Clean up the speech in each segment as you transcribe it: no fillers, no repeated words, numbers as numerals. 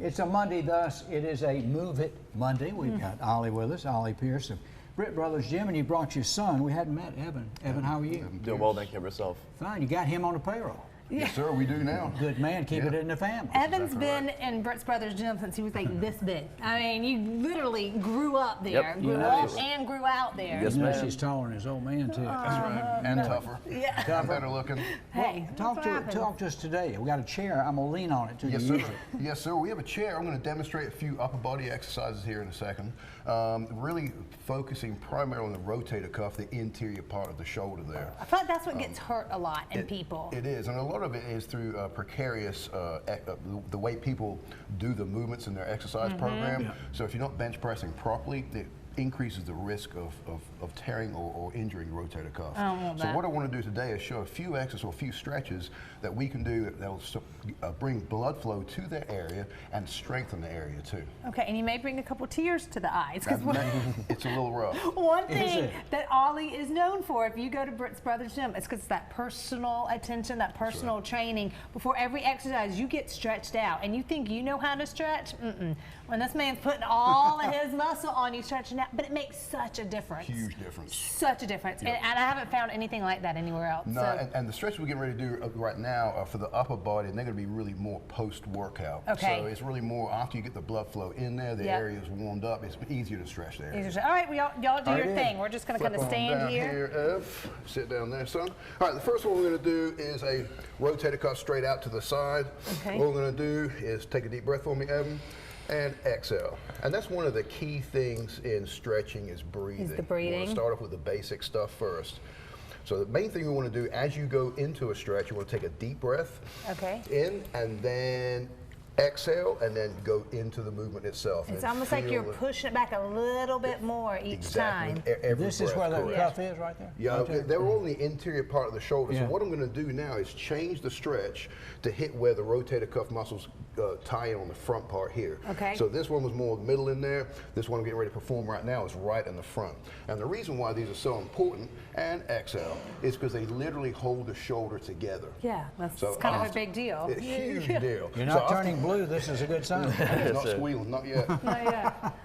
It's a Monday, thus it is a Move It Monday. We've got Ollie with us, Ollie Pierce of Britt Brothers Gym, and you brought your son. We hadn't met Evan. Evan, how are you? I'm doing well, thank you. Yourself? Fine. You got him on the payroll. Yes, sir, we do now. Good man, keep it in the family. Evan's been in Britt's Brothers Gym since he was like this big. I mean, you literally grew up there, grew up and grew out there. Yes, ma'am. She's taller than his old man, too. That's right, and tougher. Yeah. Tougher. Better looking. Hey, Talk to us today. We got a chair. I'm gonna lean on it till Yes, you sir. use it. Yes, sir. We have a chair. I'm going to demonstrate a few upper body exercises here in a second. Really focusing primarily on the rotator cuff, the interior part of the shoulder there. I feel like that's what gets hurt a lot in people. It is, and a lot of it is through precarious, the way people do the movements in their exercise program. Yeah. So if you're not bench pressing properly, it increases the risk of tearing or injuring the rotator cuff. So what I want to do today is show a few exercises or a few stretches that we can do that will bring blood flow to the area and strengthen the area too. Okay, and you may bring a couple tears to the eyes. It's a little rough. One thing that Ollie is known for, if you go to Britt's Brothers Gym, it's because that personal attention, that personal training. Before every exercise, you get stretched out, and you think you know how to stretch? When this man's putting all of his muscle on you, stretching out, but it makes such a difference. Huge difference. Such a difference. Yep. And I haven't found anything like that anywhere else. No, so. and the stretches we're getting ready to do right now are for the upper body, and they're going to be really more post-workout. Okay. So it's really more after you get the blood flow in there, the area is warmed up, it's easier to stretch there. All right, well, y'all do your thing. We're just going to kind of stand here. Ev. Sit down there, son. All right, the first one we're going to do is a rotator cuff straight out to the side. Okay. What we're going to do is take a deep breath for me, Evan. And exhale. And that's one of the key things in stretching is breathing. Is the breathing. We want to start off with the basic stuff first. So the main thing we want to do as you go into a stretch, you want to take a deep breath in and then exhale and then go into the movement itself. It's almost like you're pushing it back a little bit more each time. This is where the cuff is right there? Yeah, they're all in the interior part of the shoulder. So what I'm going to do now is change the stretch to hit where the rotator cuff muscles tie in on the front part here. Okay. So this one was more middle in there. This one I'm getting ready to perform right now is right in the front. And the reason why these are so important, and exhale, is because they literally hold the shoulder together. Yeah, that's kind of a big deal. It's a huge deal. You're not turning blue. This is a good sign. Not squealing, not yet. Not yet.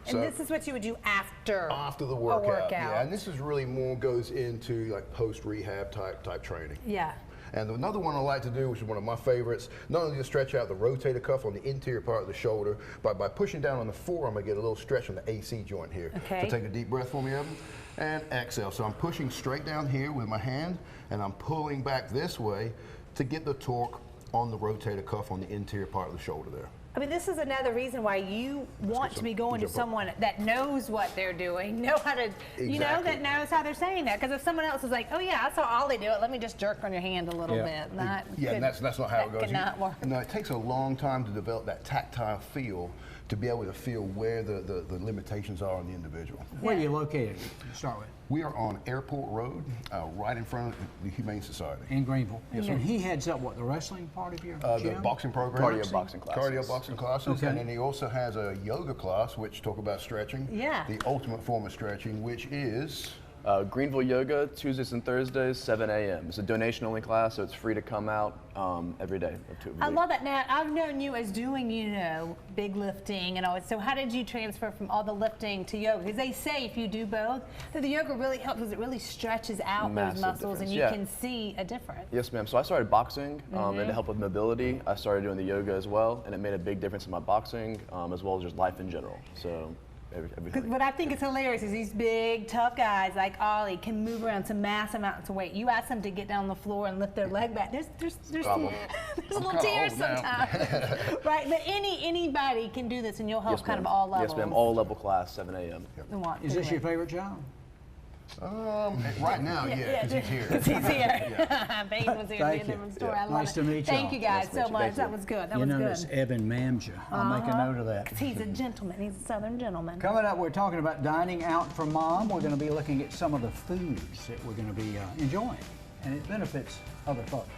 And this is what you would do after the workout. Yeah, and this is really more goes into like post-rehab type training. Yeah. And another one I like to do, which is one of my favorites, not only to stretch out the rotator cuff on the interior part of the shoulder, but by pushing down on the forearm, I get a little stretch on the AC joint here. Okay. So take a deep breath for me, Evan, and exhale. So I'm pushing straight down here with my hand, and I'm pulling back this way to get the torque on the rotator cuff on the interior part of the shoulder there. I mean, this is another reason why you want to be going to someone that knows what they're doing, know how to, you know, that knows how they're saying that. Because if someone else is like, oh yeah, I saw Ollie do it, let me just jerk on your hand a little bit. And that's not how it goes. That cannot work. No, it takes a long time to develop that tactile feel to be able to feel where the limitations are on the individual. Where are you located to start with? We are on Airport Road, right in front of the Humane Society. In Greenville. Yes. And he heads up, what, the wrestling part of your gym? The boxing program. Cardio boxing classes. Cardio boxing classes. Okay. And then he also has a yoga class, which talk about stretching. Yeah. The ultimate form of stretching, which is? Greenville Yoga, Tuesdays and Thursdays, 7 a.m. It's a donation-only class, so it's free to come out every day. I love that. Now, I've known you as doing, you know, big lifting and all. So how did you transfer from all the lifting to yoga? Because they say if you do both, that the yoga really helps because it really stretches out those muscles and you can see a difference. Yes, ma'am. So I started boxing and to help with mobility, I started doing the yoga as well, and it made a big difference in my boxing as well as just life in general. So. What I think is hilarious is these big, tough guys like Ollie can move around some massive amounts of weight. You ask them to get down on the floor and lift their leg back. There's a little tears sometimes, right? But anybody can do this, and you'll help kind of all levels. Yes, ma'am. All level class, 7 a.m. Is this your favorite job? Right now, because he's here. Because he's here. Babe was here in the store. I love nice to meet you. Thank you guys so much. That was good. That was good. It's Evan Mamja. I'll make a note of that. Because he's a gentleman. He's a Southern gentleman. Coming up, we're talking about dining out for mom. We're going to be looking at some of the foods that we're going to be enjoying, and it benefits other folks.